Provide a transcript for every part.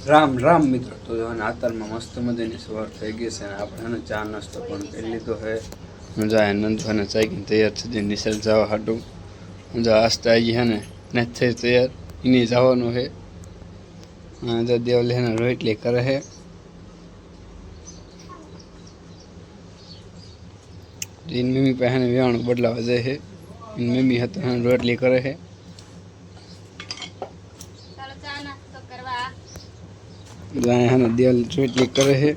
રામ રામ મિત્રો, તો નાતાલમાં મસ્ત મજાની સવાર થઈ ગઈ છે અને આપણે ચા નાસ્તો પણ કરી લીધો છે. મજા નંદભાને ચાકીને તૈયાર થઈ નિસર્ગ જવા હાટું મજા આસ્તા આવી છે ને નથી થઈ તૈયાર એની જવાનું છે. જો દેવલીને રોટલી કરે છે. એની મમ્મી પાસે વેવાણું બદલાવા જાય છે. એની મમ્મી હતા રોટલી કરે છે. દેવલી રોટલી કરે છે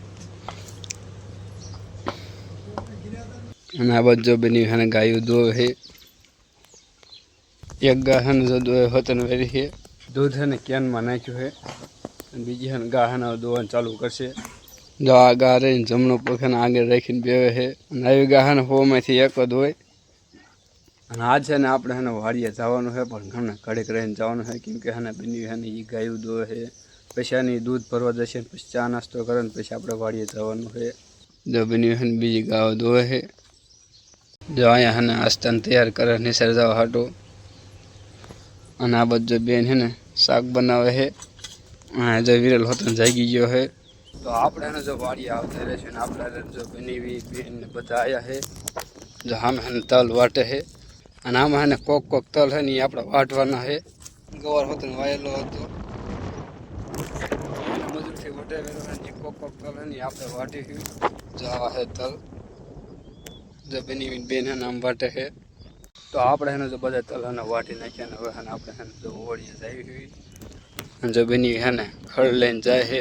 અને આ બાજુ બની છે ગાયું દોવે છે. એક ગા છે જો દોવે હોતન વેરી છે. દૂધ છે ને કેનમાં નાખ્યું છે અને બીજી છે ને ગા છે દોવાનું ચાલુ કરશે. જો આ ગા રહીને જમણો પગ આગળ રાખીને બેવે છે અને આવી ગા છે ને હોમાંથી એક જ હોય. અને આજ છે ને આપણે છે ને વાડીએ જવાનું છે પણ ઘણા ઘડીક રહીને જવાનું છે કેમ કે છે ને બની છે ને એ ગાયું દોવે છે. પછી આની દૂધ ભરવા જશે ને પછી ચા નાસ્તો કરે ને પછી આપણે વાડીએ જવાનું છે. જો બની છે ને બીજી ગાઓ દોવે છે. જો અહીંયા છે ને આસ્તાને તૈયાર કરે નિસર જવા હાટું અને આ બધો બેન છે ને શાક બનાવે છે. જો વિરલ હોતો જાગી ગયો છે. તો આપણે એને જો વાડીએ આવતા રહેશે ને આપણે જો બની બેન બધા આવ્યા છે. જો આમે છે તલ વાટે છે અને આમાં છે ને કોક તલ છે ને એ આપણે વાટવાના છે. ગવાર હોતો વાયેલો હતો મજૂરથી વટાવેલો છે કોક તલ છે ને આપણે વાટી જો આવા છે તલ. જો બની બેન છે ને આમ વાટે છે. તો આપણે એને જો બધા તલ વાટી નાખ્યા ને હવે આપણે એને જો ઓળીએ જાય અને જો બની છે ને ખડ લઈને જાય છે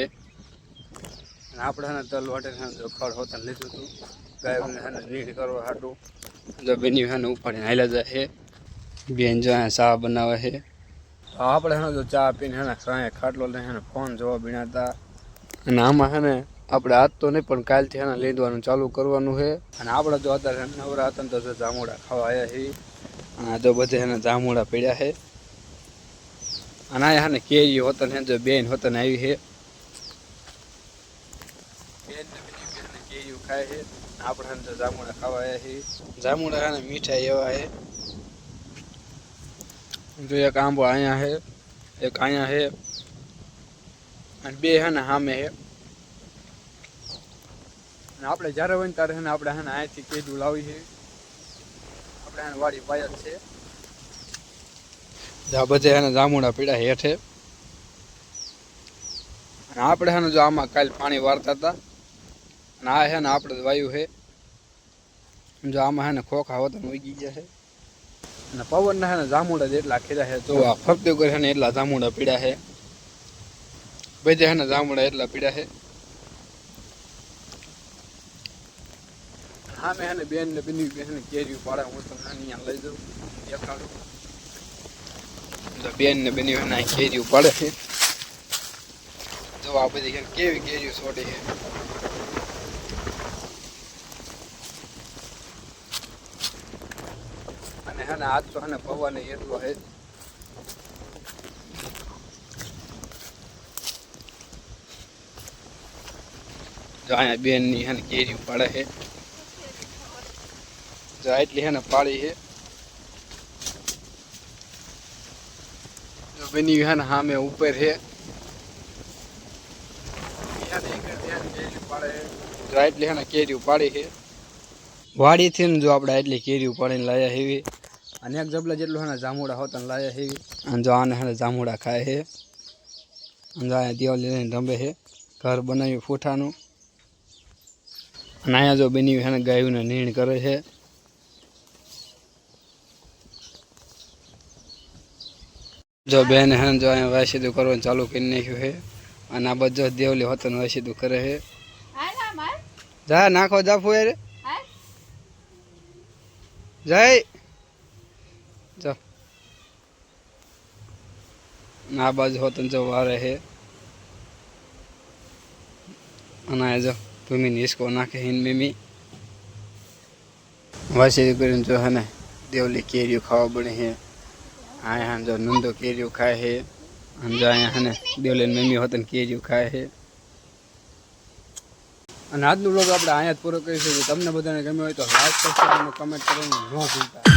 અને આપણે એને તલ વાટે જો ખડ હોતા લીધું હતું ગાયોને એને નીડ કરવા હાટું. જો બની છે ને ઉપાડીને હાલ્યા જાય છે. બેન જો અહીંયા ચા બનાવે છે. તો આપણે એને જો ચા પીને એને ખાટલો લઈને ફોન જોવા બીણાતા અને આમાં છે ને આપણે આજ તો નહીં પણ કાલથી એને લીધવાનું ચાલુ કરવાનું છે. અને આપણે જો અત્યારે નવરા હતા ને તો જામુડા ખાવા આવ્યા છીએ. તો બધે એને જામુડા પડ્યા છે અને અહીંયા ને કેરી હોતન જો બેન હોતન આવી છે. બેન કેરીઓ ખાય છે. આપણે તો જામુડા ખાવા આવ્યા છીએ. જામુડા છે ને મીઠા એવા છે. જો એક આંબો અહીંયા છે એક અહીંયા છે અને બે છે ને સામે છે. અને આપણે જ્યારે હોય ને ત્યારે છે ને આપણે છે ને અહીંથી કેજું લાવી છે. આપણે એને વાડી પાય જ છે. આ બધે એને જામુડા પીડા હેઠે અને આપણે છે ને જો આમાં કાલ પાણી વારતા હતા અને આ છે ને આપણે વાયુ છે. જો આમાં છે ને ખોખા હોતા ઉગી ગયા છે અને પવનના છે ને જામુડા જેટલા ખીરા છે. તો આ ફરતી કરે છે ને એટલા જામુડા પીડા છે. બધે છે ને જામુડા એટલા પીડા છે. હા મેં એને બેન ને બની બેન કેરી પાડે હું તમને અહીંયા લઈ જાઉં દેખાડું. બેન ને બની કેરી પાડે છે. જો આ બધી કેવી કેરીઓ છોડી છે. અને હે ને આજ તો હે પવન એટલો છે. જો અહીંયા બેન ની હે કેરી પાડે છે. જો એટલી હે ને પાડી છે. જો બની હે ને સામે ઉપર છે. જો એટલી હે ને કેરી પાડી છે. વાડીથી ને જો આપણે એટલી કેરી પાડીને લાયા હેવી અને એક જબલા જેટલું હે ને જામુડા હોતા લાયા હેવી અને જો આને હે ને જામુડા ખાય છે. અને અહીંયા દિવાળી લઈને રમે છે. ઘર બનાવ્યું ફૂઠાનું અને અહીંયા જો બની હે ને ગાયોને નીણ કરે છે. જો બેન હે જો અહીંયા વાસીદું કરવાનું ચાલુ કરી નાખ્યું છે અને આ બધો દેવલી હોતન વાસીદું કરે છે. જા નાખો જાફુ યાર જય જો આ બાજુ હોતન જો વારે છે અને જો ભૂમિ હિસકો નાખે હિન મીમી વાસીદું કરીને જો હે ને દેવલી કેરીઓ ખાવા બને છે. અહીંયા જો નંદો કેરીઓ ખાય છે અને જો અહીંયા હે ને દેવલી મમ્મી હોતન કેરીઓ ખાય છે. અને આજનો વ્લોગ આપણે અહીંયા જ પૂરો કરીશું. તમને બધાને ગમ્યો હોય તો લાઈક સબસ્ક્રાઈબ અને કમેન્ટ કરવાનું ન ભૂલતા.